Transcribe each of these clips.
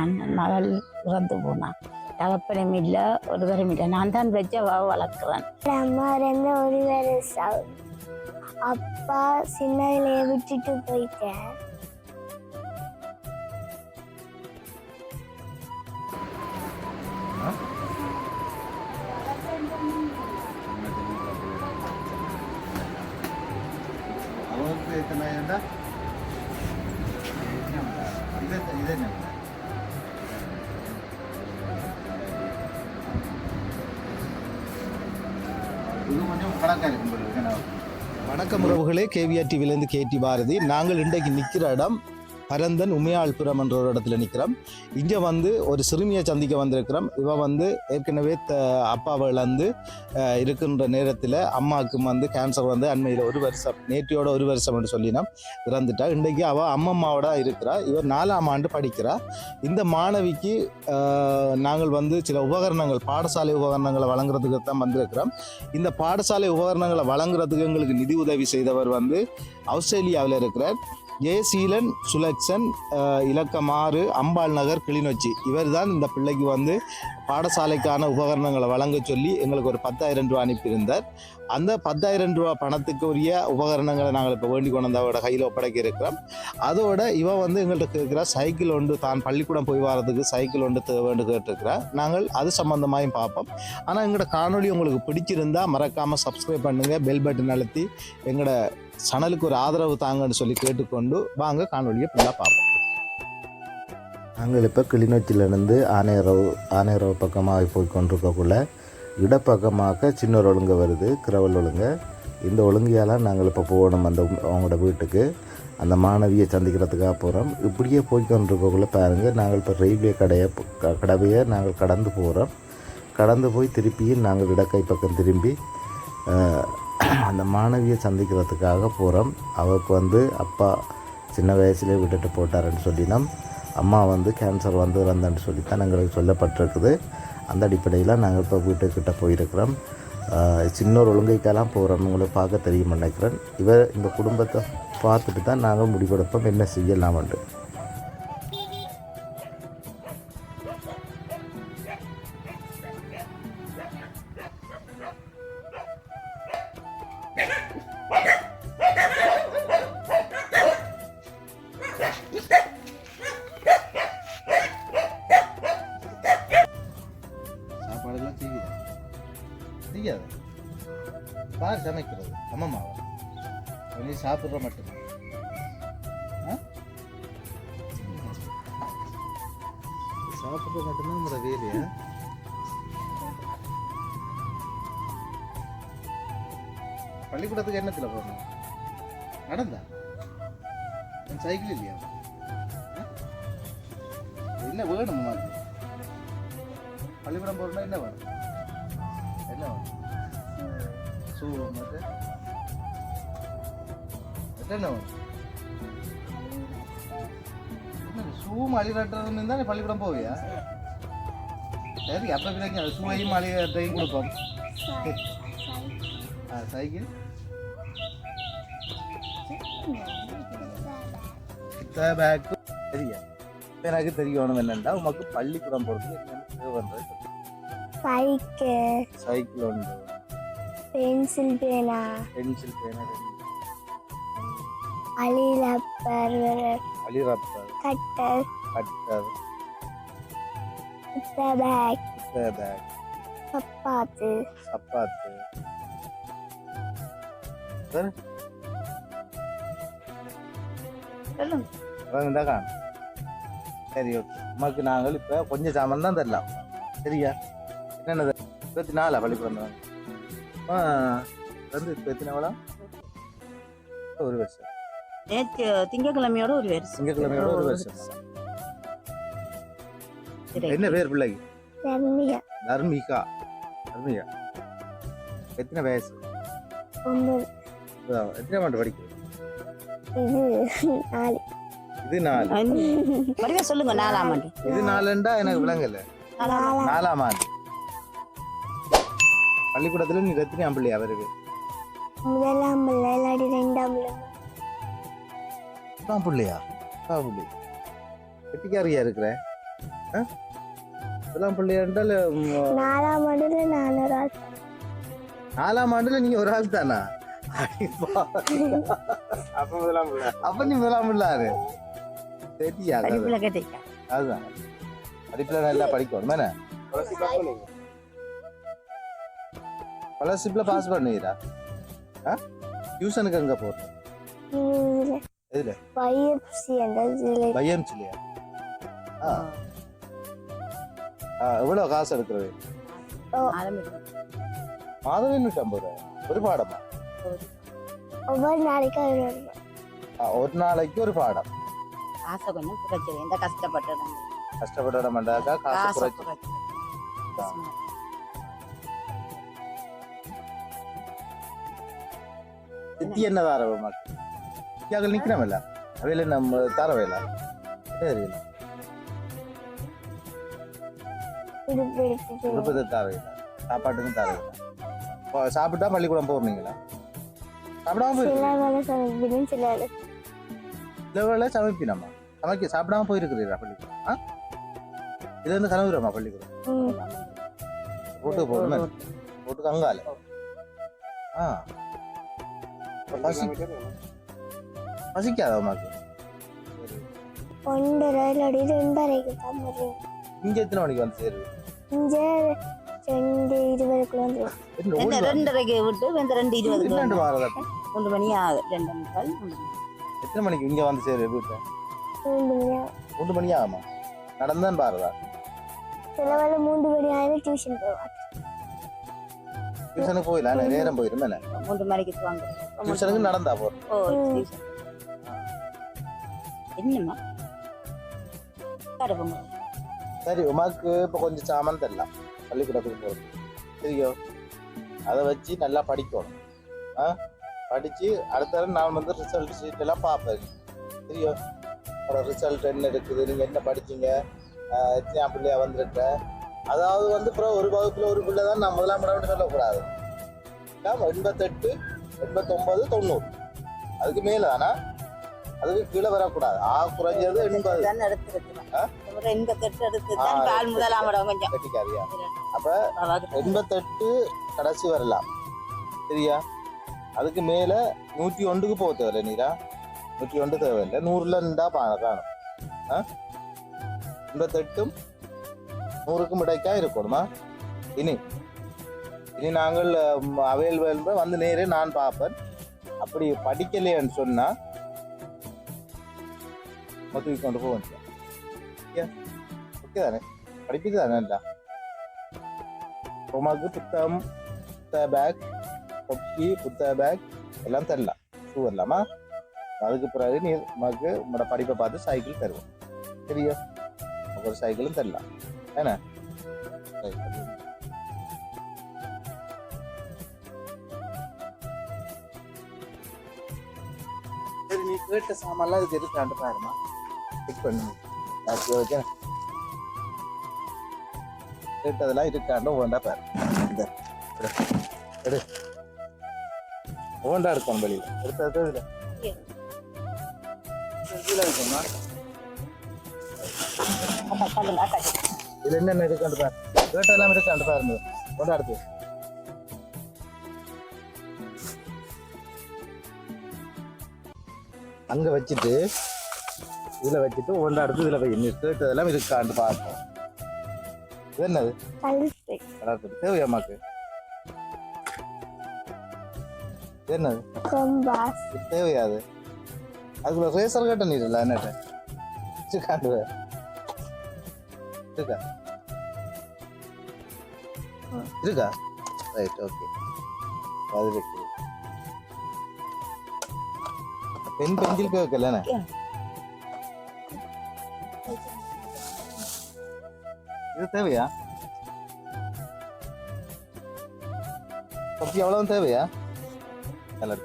தான் மகள் இறந்து போனான். தகப்பனும் இல்லை, ஒருவரும் இல்லை. நான் தான் வச்சு வளர்க்குறேன். அம்மா ஒரு வருஷம் அப்பா சின்னதிலே விட்டுட்டு போயிட்டேன். வணக்கம் உறவுகளே, கேவிஆர் டிவிலேருந்து கேடி பாரதி. நாங்கள் இன்றைக்கு நிற்கிற இடம் பரந்தன் உமையாள்புரம் என்ற ஒரு இடத்துல நிற்கிறோம். இங்கே ஒரு சிறுமியை சந்திக்க வந்திருக்கிறோம். இவ ஏற்கனவே அப்பாவை இழந்து இருக்கின்ற நேரத்தில் அம்மாவுக்கு கேன்சர் அண்மையில் 1 வருஷம், நேற்றையோட 1 வருஷம் என்று சொல்லினோம் இறந்துட்டா. இன்றைக்கு அவள் அம்மம்மாவோட இருக்கிறா. இவர் 4ஆம் ஆண்டு படிக்கிறா. இந்த மாணவிக்கு நாங்கள் சில உபகரணங்கள், பாடசாலை உபகரணங்களை வழங்குறதுக்கு தான் வந்திருக்கிறோம். இந்த பாடசாலை உபகரணங்களை வழங்குறதுக்கு எங்களுக்கு நிதி உதவி செய்தவர் ஆஸ்திரேலியாவில் இருக்கிறார். சீலன் சுலக்சன், இலக்கம் 6, அம்பாள் நகர், கிளிநொச்சி. இவர் தான் இந்த பிள்ளைக்கு பாடசாலைக்கான உபகரணங்களை வழங்க சொல்லி எங்களுக்கு ஒரு 10,000 ரூபா அனுப்பியிருந்தார். அந்த 10,000 ரூபா பணத்துக்கு உரிய உபகரணங்களை நாங்கள் இப்போ வேண்டி கொண்டு வந்து அவரோட கையில் ஒப்படைக்க இருக்கிறோம். அதோட எங்கள்கிட்ட கேட்குறா சைக்கிள் ஒன்று, தான் பள்ளிக்கூடம் போய் வரதுக்கு சைக்கிள் ஒன்று தேவைன்னு கேட்டுருக்கிறா. நாங்கள் அது சம்மந்தமாயும் பார்ப்போம். ஆனால் எங்களோட காணொலி உங்களுக்கு பிடிச்சிருந்தா மறக்காமல் சப்ஸ்கிரைப் பண்ணுங்கள், பெல் பட்டன் அழுத்தி எங்களோட சேனலுக்கு ஒரு ஆதரவு தாங்கன்னு சொல்லி கேட்டுக்கொண்டு வாங்க காணொலியை ஃபுல்லாக பார்ப்போம். நாங்கள் இப்போ கிளிநொச்சியிலேருந்து ஆனையரவு பக்கமாக போய் கொண்டிருக்கக்குள்ள இடப்பக்கமாக சின்ன ஒரு ஒழுங்கு வருது, கிரவல் ஒழுங்கு. இந்த ஒழுங்கையால் நாங்கள் இப்போ போகணும் அவங்களோட வீட்டுக்கு. அந்த மாணவியை சந்திக்கிறதுக்காக போகிறோம். இப்படியே போய் கொண்டிருக்கக்குள்ள பாருங்கள், நாங்கள் இப்போ ரயில்வே கடவையை நாங்கள் கடந்து போகிறோம். கடந்து போய் திருப்பியும் நாங்கள் இடக்கை பக்கம் திரும்பி அந்த மாணவியை சந்திக்கிறதுக்காக போகிறோம். அவருக்கு அப்பா சின்ன வயசுலேயே விட்டுட்டு போட்டாருன்னு சொல்லினோம். அம்மா கேன்சர் இறந்தன்னு சொல்லித்தான் எங்களுக்கு சொல்லப்பட்டிருக்குது. அந்த அடிப்படையில் நாங்கள் இப்போ வீட்டுக்கிட்ட போயிருக்கிறோம். சின்ன ஒரு ஒழுங்கைக்கெல்லாம் போகிறோம். உங்களுக்கு பார்க்க தெரியும் நினைக்கிறேன். இந்த குடும்பத்தை பார்த்துட்டு தான் நாங்கள் முடிவெடுப்போம் என்ன செய்யலாம்ட்டு. சாப்பாடெல்லாம் செய்யாது பார் சமைக்கிறது அம்மாவை நீ சாப்பிட்ற மட்டும்தான். சாப்பிட்ற மட்டும்தான் நம்மளோட வேலையை. பள்ளிக்கூடத்துக்கு என்னத்தில் போகணும்? நடந்தா சைக்கிள் இல்லையா? என்ன வேணும் அம்மாவுக்கு? பள்ளிக்கூடம் போகிறோம்னா என்ன வேணும்? என்ன வேணும்? ஷூ மற்ற என்ன வேணும்? ஷூ மழை கட்டுறதுன்னு இருந்தால் நீ பள்ளிக்கூடம் போவியா? சரி, அப்போ பிள்ளைங்க ஷூவையும் மழை கட்டையும் கொடுப்போம். சைக்கிள் பேக்கு சரியா? எனக்கு தெரியணும் என்னென்னா உமக்கு பள்ளிக்கூடம் போகிறது என்னென்னு தேவைன்றது. சைக்கிள் உண்டு, பென்சில் பேனா, அலிரப்பர், கட்டர், பேக், சப்பாத்து சரி, ஓகே. உமக்கு நாங்கள் இப்போ கொஞ்சம் சாமான் தான் தரலாம். சரியா? என்னென்ன 24 பள்ளிக்கூடம் இப்போ எத்தனை வேலை? 1 வருஷம். நேற்று திங்கக்கிழமையோட 1 வருஷம். என்ன பேர் பிள்ளைக்கு? தர்மிகா. எத்தனை வயசு? 9. எத்தனை ஆண்டு படிக்குது? இது 4. சொல்லுங்க. 4ஆம் ஆண்டு. இது 4ண்டா எனக்கு விளங்கல. 4ஆம் ஆண்டு பள்ளிக்கூடத்துல நீ எத்தனை ஆம்பிள்ளையா வருது? முதலாம் பிள்ளை, இல்லாட்டி 2ஆம் பிள்ளையா? கெட்டிக்காரியா இருக்கிற? முதலாம் பள்ளி என்றால் 4ஆம் ஆண்டுல நான் ஒரு ஆள். 4ஆம் ஆண்டுல நீங்க ஒரு ஆள் தானா? அப்ப நீ முதலாம் பிள்ளாரு தெரியா? படிப்புல கேட்டீங்க. அதுதான் படிப்புல நல்லா படிக்கணும் என்ன? ஸ்காலர்ஷிப்ல பாஸ் பண்ணுவீரா? டியூஷனுக்கு எங்க போறோம்? இதுல எதுல? YFC என்ற இதுல பையன் சொல்லியா? எவ்வளவு காசு எடுக்கிறது? ஆரம்பிக்கும். மாதம் 850 ரூபாய் ஒரு பாடமா? ஒவ்வொரு நாளைக்கு ஒரு ஒரு நாளைக்கு ஒரு பாடம். காசை கொஞ்சம் குறைச்சி எந்த கஷ்டப்பட்டுறாங்க. கஷ்டப்பட மாட்டாக்கா காசு குறைச்சு. சித்தி என்ன தாரவமா? சித்தியாக்கள் நிக்கிறமல்ல அவையில நம்ம தாரவையில தெரியல. விருப்பத்தை தாரவையில சாப்பாட்டுக்கும் தாரவையில. சாப்பிட்டா பள்ளிக்கூடம் போறீங்களா? சாப்பிடாம போயிருக்கீங்க? சில வேலை சமைப்பினம்மா சாப்பிடாம போயிருக்கிறீரா பள்ளிக்கூடம்? இது வந்து கனவுரமா பள்ளிக்கூடம்? போட்டு போடுமே போட்டுக்கு அங்கால. பசிக்காத உமாக்கு? 1:30 தான் முடியும். இங்க எத்தனை மணிக்கு வந்து சேருது? இங்க 2:20 வந்துடும். 2:30 விட்டு 2:20 வாரதா? 3 மணி ஆகுது. 2:30 எத்தனை மணிக்கு இங்க வந்து சேரு வீட்டுல? 3 மணி ஆகுமா? நடந்தான் பாருதா? சில வேலை 3 மணி ஆயிரம் டியூஷன் போவாங்க. டியூஷனுக்கு போயிடலாம் நேரம் போயிடும். 3 மணிக்கு வாங்க. டியூஷனுக்கு நடந்தா போறோம். என்னம்மா கடவுங்க. சரி உமாக்கு இப்ப கொஞ்சம் சாமான் தரலாம் பள்ளிக்கூடத்துக்கு போறது சரியோ? அதை வச்சு நல்லா படிக்கணும். படிச்சு அடுத்த நான் வந்து ரிசல்ட் ஷீட் எல்லாம் பார்ப்பேன் சரியோ? ரிசல்ட் என்ன இருக்குது, நீங்க என்ன படிச்சீங்க, எத்தனை பிள்ளையா வந்திருக்க. அதாவது வந்து அப்புறம் ஒரு வகுப்புல ஒரு பிள்ளை தான் நான் முதலாம் இடம் சொல்லக்கூடாது. 88, 89, 90 அதுக்கு மேல தானா? அதுக்கு கீழே வரக்கூடாது. குறைஞ்சது 80 கட்டிக்காதியா? அப்ப 88 கடைசி வரலாம் சரியா? அதுக்கு மேல 101க்கு போக தேவையில்லை. நீரா 101 தேவையில்லை. 100ல நின்றா காணும். 88ம் 100க்கும் இடைக்கா இருக்கணுமா? இனி நாங்கள் அவையல் வந்து நேரே நான் பார்ப்பேன். அப்படி படிக்கலைன்னு சொன்னா மொத்தம் கொண்டு போக வேண்டிய ஓகே தானே? படிப்புக்கு தானே உமாக்கு புத்தகம், புத்தக பேக், கொக்கி, புத்தக பேக் எல்லாம் தரலாம். ஷூ வரலாமா? அதுக்கு பிறகு நீ உமாக்கு உங்களோட படிப்பை பார்த்து சைக்கிள் தருவோம் சரியா? ஒரு சைக்கிளும் தரலாம் ஏன்னா? சரி நீ கேட்ட சாமான்லாம் இது இருக்காண்டு பாருமா. செக் பண்ணு. கேட்டதெல்லாம் இருக்காண்டு ஓண்டா பாரு. ஓண்டா இருக்கும் வெளியில எடுத்தது இருக்குமா? இதுல என்னென்ன இருக்காண்டு பாரு. கேட்டதெல்லாம் இருக்காண்டு பாருங்க. ஓண்டா எடுத்து அங்க வச்சுட்டு இதுல வச்சுட்டு ஒன்றா எடுத்து இதுல போய் கேட்டதெல்லாம் இருக்காண்டு பார்ப்போம். இது என்னது? தேவையா அம்மாக்கு? இது என்னது? தேவையாது. அதுக்குள்ள ரேசர் கட்ட நீர் இல்ல என்னட்ட இருக்காண்டு இருக்கா? இருக்கா? Right okay. அது இருக்கு. பென்சில் கேட்கல இது தேவையா? கொப்பி அவ்வளவு தேவையா? கலர்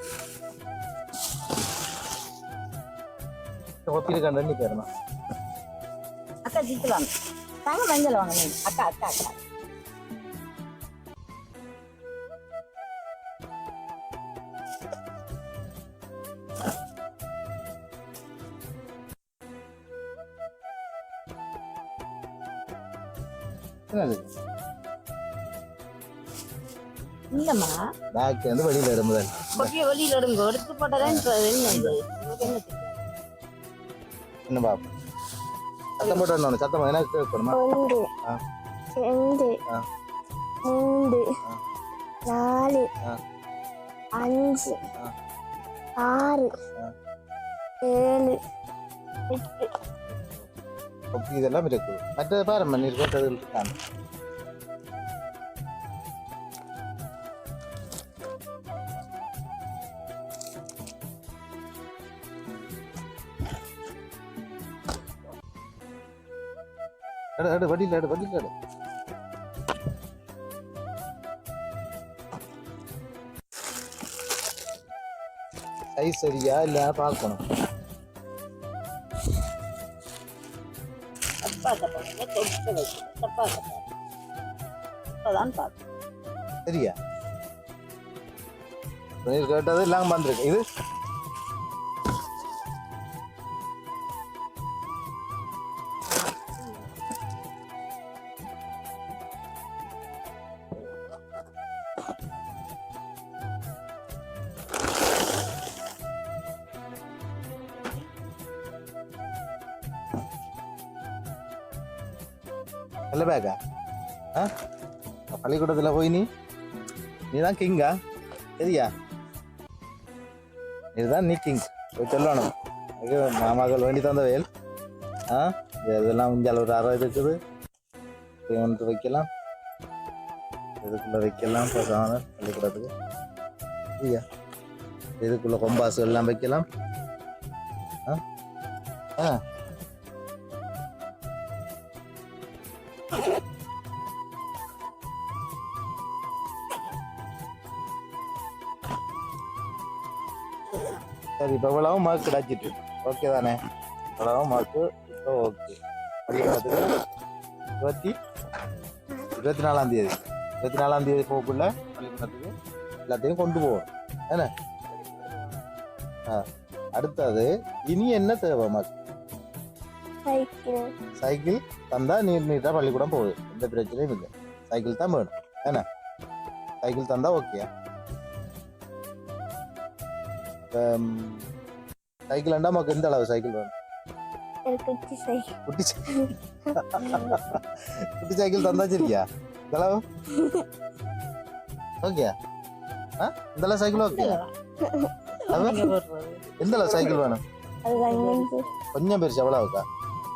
கொப்பி இருக்காண்டு ரெண்டு பேருமா? அக்கா ஜித்து வாங்க தாங்க மஞ்சள் வாங்க. அக்கா அக்கா அக்கா என்னது இல்லம்மா பேக் வந்து வெளியில எடுமுதல் கொட்டிய வெளியில எடுங்க எடுத்து போட்டதான் என்ன இது என்ன என்ன பாப்போம் சத்தம் போட்டு வரணும் சத்தம் எனக்கு கேட்கணுமா 1 ஆ 2 ஆ 3 4 ஆ 5 ஆ 6 ஆ 7 8 கொப்பி இதெல்லாம் இருக்குது மற்றது பாருங்க நீர் போட்டது இருக்காங்க எடு வடியில் எடு வடியில் எடு சைஸ் சரியா இல்லை பார்க்கணும் தப்பா தப்பாங்க தொட்டு வச்சு தப்பா தப்பா இப்பதான் பார்க்க சரியா நீர் கேட்டது எல்லாம் வந்திருக்கு இது நல்ல பேக்கா ஆ பள்ளிக்கூடத்தில் போய் நீ தான் கிங்கா சரியா இதுதான் நீ கிங் போய் சொல்லணும் அது மாமாக்கள் வேண்டி தந்த வேல் ஆ இதெல்லாம் இஞ்சால் ஒரு அறை இருக்குது ஒன்று வைக்கலாம் இதுக்குள்ளே வைக்கலாம் பசங்க பள்ளிக்கூடத்துக்கு சரியா இதுக்குள்ளே கொம்பாசு எல்லாம் வைக்கலாம் ஆ ஆ சரி இப்போ இவ்வளவும் மார்க் கிடச்சிட்டு ஓகே தானே இவ்வளவும் மார்க்கு இப்போ ஓகே பள்ளிக்கூடத்துக்கு 24ஆம் தேதி 24ஆம் தேதி போகக்குள்ள பள்ளிக்கூடத்துக்கு எல்லாத்தையும் கொண்டு போவோம் என்ன ஆ அடுத்தது இனி என்ன தேவை மார்க் சைக்கிள் தந்தா நீட்டாக பள்ளிக்கூடம் போகுது எந்த பிரச்சனையும் இல்லை சைக்கிள் தான் வேணும் என்ன சைக்கிள் தந்தா ஓகே சைக்கிள் அண்டா நமக்கு எந்த அளவு சைக்கிள் வேணும் குட்டி சைக்கிள் தந்தா சரியா இந்த அளவு ஓகே ஆ இந்த அளவு சைக்கிள் ஓகே எந்த அளவு சைக்கிள் வேணும் கொஞ்சம் பெருசு எவ்வளவுக்கா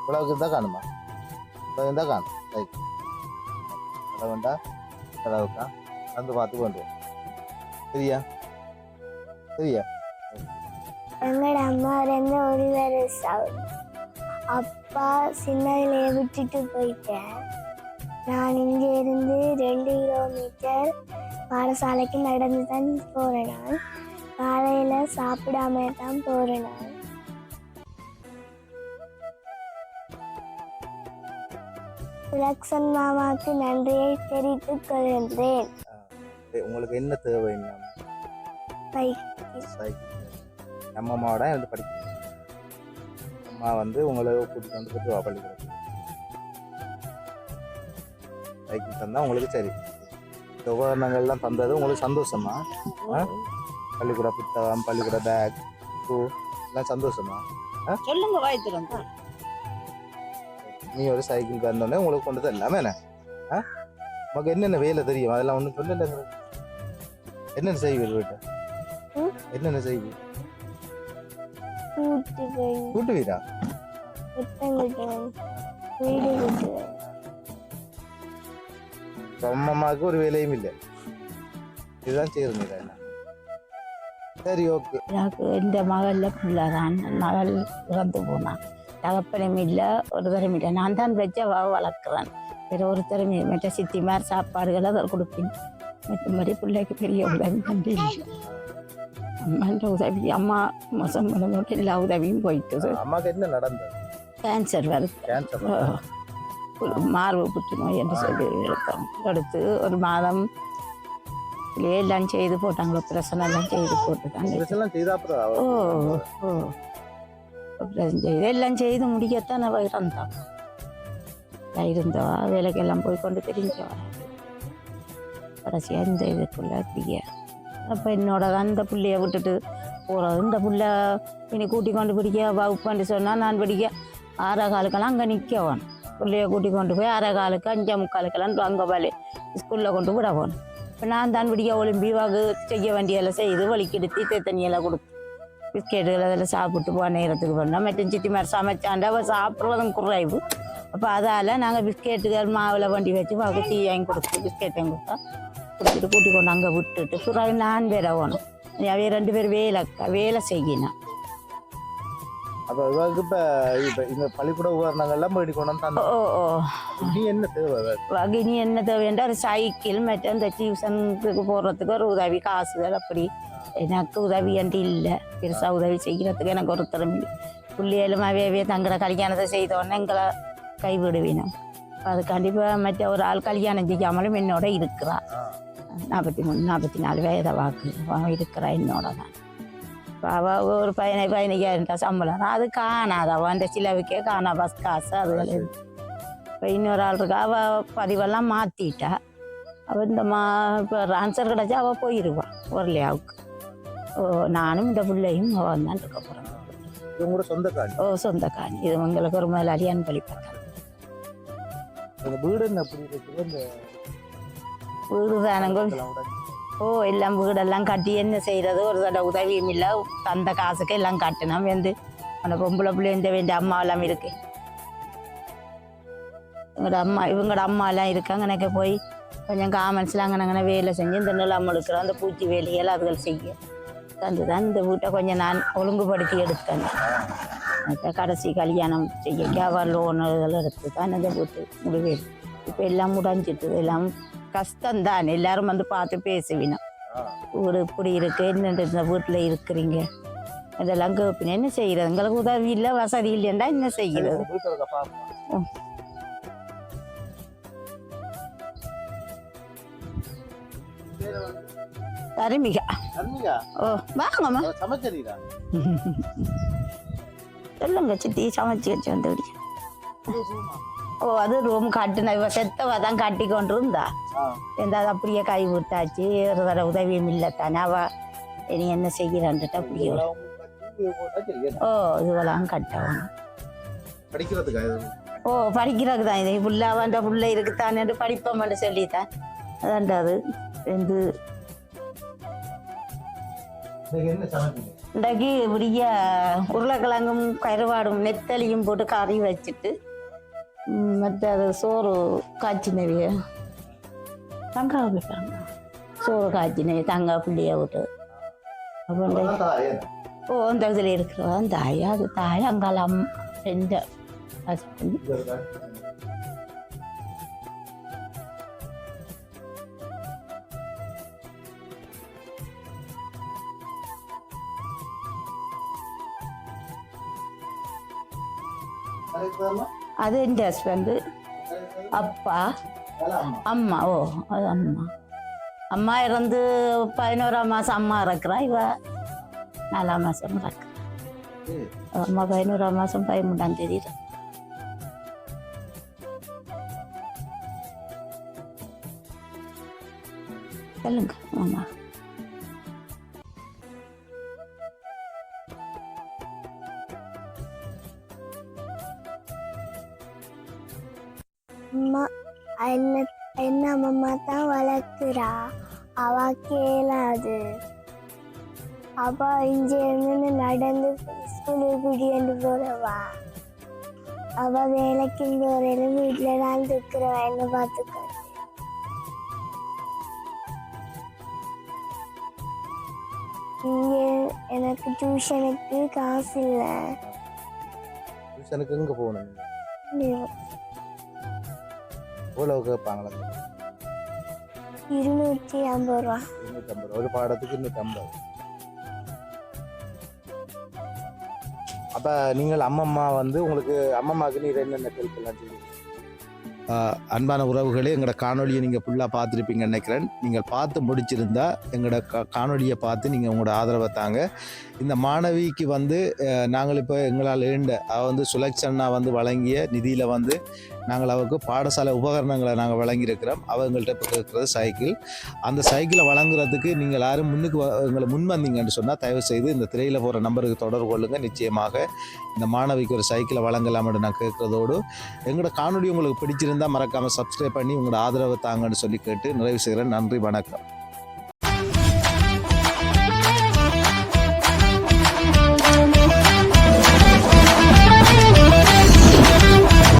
இவ்வளவுக்கு இருந்தா காணுமா இவ்வளவு இருந்தா காணும் சைக்கிள் இவ்வளவு வேண்டா அளவுக்கா வந்து பார்த்து கொண்டு சரியா சரியா எங்களோட அம்மா இருந்து ஒரு வருஷம் அப்பா சின்னதிலே விட்டுட்டு போயிட்டேன் நான் இங்கே இருந்து 2 கிலோமீட்டர் பாடசாலைக்கு நடந்து தான் போகிறேன் நான் காலையில் சாப்பிடாம தான் போகிறேன் நான் விலக்ஷன் மாமாவுக்கு நன்றியை தெரிவித்துக் கொள்கின்றேன் உங்களுக்கு என்ன தேவை சைக்கிள் நம்ம அம்மாவோட வந்து படிக்கணும் அம்மா வந்து உங்களை கூட்டிட்டு வந்து கட்டுவா பள்ளிக்கூடம் சைக்கிள் தந்தா உங்களுக்கு சரி இந்த உபகரணங்கள்லாம் தந்தது உங்களுக்கு சந்தோஷமா பள்ளிக்கூட புத்தகம் பள்ளிக்கூட பேக் ஷூ எல்லாம் சந்தோஷமா சொல்லுங்க வாய்த்துறோம் நீ ஒரு சைக்கிள் வந்தோடனே உங்களுக்கு கொண்டு எல்லாமே என்ன உனக்கு என்னென்ன வேலை தெரியும் அதெல்லாம் ஒன்றும் சொல்லல என்னென்ன செய்வீர் வீட்டை என்னென்ன செய்வீர் கூட்டு வீடா அம்மாவுக்கு ஒரு வேலையும் இல்லை இதுதான் செய்யறீங்க என்ன சரி ஓகே எனக்கு இந்த மகளில் பிள்ளைதான் மகள் இறந்து போனான் தகப்பனும் இல்லை ஒரு தரம் இல்லை நான் தான் வச்ச வளர்க்குறேன் வேறு ஒருத்தரும் மற்ற சித்திமார் சாப்பாடுகளை அதை கொடுப்பேன் மற்றபடி பிள்ளைக்கு பெரிய உதவி கண்டு அம்மான்ற உதவி அம்மா மோசம் பண்ணும்போது எல்லா உதவியும் போயிட்டுது அம்மாவுக்கு என்ன நடந்தது கேன்சர் வருது மார்பு புற்றுநோய் என்று சொல்லி எடுத்தோம் எடுத்து ஒரு மாதம் எல்லாம் செய்து போட்டாங்களோ பிரசனை எல்லாம் செய்து போட்டுட்டாங்க ஓ ஓ பிரசனை செய்து எல்லாம் செய்து முடிக்கத்தான் அவ இறந்தான் இருந்தவா வேலைக்கெல்லாம் போய் கொண்டு தெரிஞ்சவா கடைசியாக இந்த இதுக்குள்ள அப்படியே அப்போ என்னோட தான் இந்த பிள்ளைய விட்டுட்டு போகிறது. இந்த பிள்ளை இனி கூட்டி கொண்டு பிடிக்க வகுப்பான்னு சொன்னால் நான் பிடிக்க 6 காலுக்கெல்லாம் அங்கே நிற்கவன். பிள்ளைய கூட்டி கொண்டு போய் 6 காலுக்கு 5:45 அங்கே வேலை ஸ்கூலில் கொண்டு விட போகணும். இப்போ நான் தான் பிடிக்க ஒலிம்பியாவுக்கு செய்ய வேண்டியெல்லாம் செய்து வலிக்கெடுத்து தண்ணியெல்லாம் கொடுத்து பிஸ்கெட்டுகள் அதெல்லாம் சாப்பிட்டு போன நேரத்துக்கு பண்ணோம். மற்ற சித்தி மாதிரி சமைச்சாண்டா அவள் சாப்பிட்றதும் குறைவு. அப்போ அதால் நாங்கள் பிஸ்கெட்டுகள் மாவில் வண்டி வச்சு அவளுக்கு டீ வாங்கி கொடுத்து பிஸ்கெட்டையும் கொடுத்தா கொடுத்துட்டு கூட்டி கொண்டு அங்கே விட்டுட்டு பிறகு நான் வேற போகணும். அவைய 2 பேர் வேலை செய்யணும். அப்போ இவருக்கு இப்போ இந்த பள்ளிக்கூட உபகரணங்கள்லாம் போயிட்டு கொண்டு நீ என்ன தேவை இனி என்ன தேவைன்னா ஒரு சைக்கிள் மற்ற இந்த டியூஷனுக்கு போடுறதுக்கு ஒரு உதவி காசுகள் அப்படி எனக்கு உதவி என்று இல்லை. பெருசாக உதவி செய்கிறதுக்கு எனக்கு ஒரு திறமை. பிள்ளைகளும் அவையவே தங்குற கல்யாணத்தை செய்தோடனே எங்களை கைவிடுவினோம். அது கண்டிப்பாக மற்ற ஒரு ஆள் கல்யாணம் செய்யாமலும் என்னோட இருக்கிறா. 43-44 வயதை வாக்கு இருக்கிறா என்னோட தான். இப்போ அவள் ஒரு 15,000 சம்பளம் அது காணாது. அவள் அந்த சிலவுக்கே காணா பஸ் காசு அதுகள். இப்போ இன்னொரு ஆள் இருக்கா அவள் பதிவெல்லாம் மாற்றிட்டா. அவள் இந்த இப்போ ஆன்சர் கிடச்சா அவள் போயிடுவாள் வரலையாவுக்கு. நானும் இந்த பிள்ளையும் அவள் தான் இருக்க போகிறோம். இவங்களோட சொந்தக்காணி. சொந்தக்காணி. இது உங்களுக்கு ஒரு மேலாளி அன்பளிப்பட்டான். வீடு என்ன அப்படி இருக்குது? இந்த வீடு தானங்க. எல்லாம் வீடெல்லாம் கட்டி என்ன செய்கிறது? ஒரு தடவை உதவியும் இல்லை. தந்த காசுக்கு எல்லாம் கட்டினோம். வந்து அந்த பொம்பளை பிள்ளை இந்த வேண்டிய அம்மாவெல்லாம் இருக்கு. இவங்களோட அம்மாலாம் இருக்காங்க. எனக்கு போய் கொஞ்சம் காமன்ஸ்லாம் அங்கே வேலை செஞ்சு இந்த நிலம் எடுக்கிறோம். அந்த பூச்சி வேலைகள் அதுகள் செய்ய தந்து தான் இந்த வீட்டை கொஞ்சம் நான் ஒழுங்குபடுத்தி எடுத்தேன். கடைசி கல்யாணம் செய்ய அவர் லோனுகள் எடுத்து தான் இந்த வீட்டு முடிவேன். இப்போ எல்லாம் முடிஞ்சிட்டு எல்லாம் கஷ்டம்தான். எல்லாரும் வந்து பார்த்து பேசுவினோம். வீடு இப்படி இருக்கு, என்னென்று இந்த வீட்டில் இருக்கிறீங்க இதெல்லாம் கேட்பின. என்ன செய்கிறது? எங்களுக்கு உதவி இல்லை வசதி இல்லைன்னா என்ன செய்கிறது? தருமிகா. வாங்கம்மா சொல்லுங்க சித்தி. சமைச்சு வச்சு வந்து அது ரூம் கட்டுன இவ செத்தவ தான் கட்டி கொண்டு இருந்தா. அது அப்படியே கை விட்டாச்சு. ஒரு தடவை உதவியும் இல்லைத்தானே. அவ இனி என்ன செய்கிறான்ட்டு அப்படியே இதுவெல்லாம் கட்டவும் படிக்கிறதுக்கு தான். இது புள்ளாவாண்ட புள்ள இருக்குத்தானே படிப்போம்னு சொல்லித்தான் அதான்டா அது வந்து இன்றைக்கு இப்படிய உருளைக்கிழங்கும் கருவாடும் நெத்தலியும் போட்டு கறி வச்சுட்டு மற்ற அது சோறு காய்ச்சினவிய தங்காவை போய்ப்பாங்க. சோறு காய்ச்சினவி தங்காய் புள்ளிய விட்டு அப்போ அந்த இதில் இருக்கிறதா தாயா. அது தாய் அங்கால ரெண்டு ஹஸ்பண்ட். அது என் ஹஸ்பண்டு. அப்பா அம்மா. அது அம்மா. அம்மா இறந்து 11ஆம் மாதம் அம்மா இறக்குறா. இவ 4ஆம் மாதம் இறக்குறா. அம்மா 11ஆம் மாதம் 13ஆம் தேதி. சொல்லுங்க அம்மா. அம்மா என்ன அம்மா தான் வளர்க்குறா. அவ கேளாது. அவ இங்கே இருந்து நடந்து ஸ்கூலுக்கு கூட்டிட்டு போறவா. அவ வேலைக்கு போறேன்னு வீட்டுல தான் இருக்கிறவா. என்ன பார்த்துக்க. இங்க எனக்கு டியூஷனுக்கு காசு இல்லை. டியூஷனுக்கு எங்க போகணும்? எவ்வளவு கேட்பாங்களா? 250 ரூபா. 250 ஒரு பாடத்துக்கு 250. அப்ப நீங்கள் அம்மம்மா வந்து உங்களுக்கு அம்மம்மாவுக்கு நீர் என்னென்ன ஹெல்ப் எல்லாம் செய்வீங்க? அன்பான உறவுகளே, எங்களோட காணொலியை நீங்கள் ஃபுல்லாக பார்த்துருப்பீங்க நினைக்கிறேன். நீங்கள் பார்த்து முடிச்சிருந்தா எங்களோட காணொலியை பார்த்து நீங்கள் உங்களோட ஆதரவை தாங்க. இந்த மாணவிக்கு வந்து நாங்கள் இப்போ எங்களால் அவள் வந்து சுலக்ஷன்னா வந்து வழங்கிய நிதியில் வந்து நாங்கள் அவருக்கு பாடசாலை உபகரணங்களை நாங்கள் வழங்கியிருக்கிறோம். அவங்கள்ட்ட இப்போ இருக்கிறது சைக்கிள். அந்த சைக்கிளை வழங்குறதுக்கு நீங்கள் யாரும் எங்களை முன் வந்தீங்கன்னு சொன்னால் தயவு செய்து இந்த திரையில் போகிற நம்பருக்கு தொடர்பு கொள்ளுங்கள். நிச்சயமாக இந்த மாணவிக்கு ஒரு சைக்கிளை வழங்கலாம்னு நான் கேட்குறதோடு, எங்களோட காணொலி உங்களுக்கு பிடிச்சிருந்தால் மறக்காமல் சப்ஸ்கிரைப் பண்ணி உங்களோட ஆதரவு தாங்கன்னு சொல்லி கேட்டு நிறைவு செய்கிறேன். நன்றி, வணக்கம்.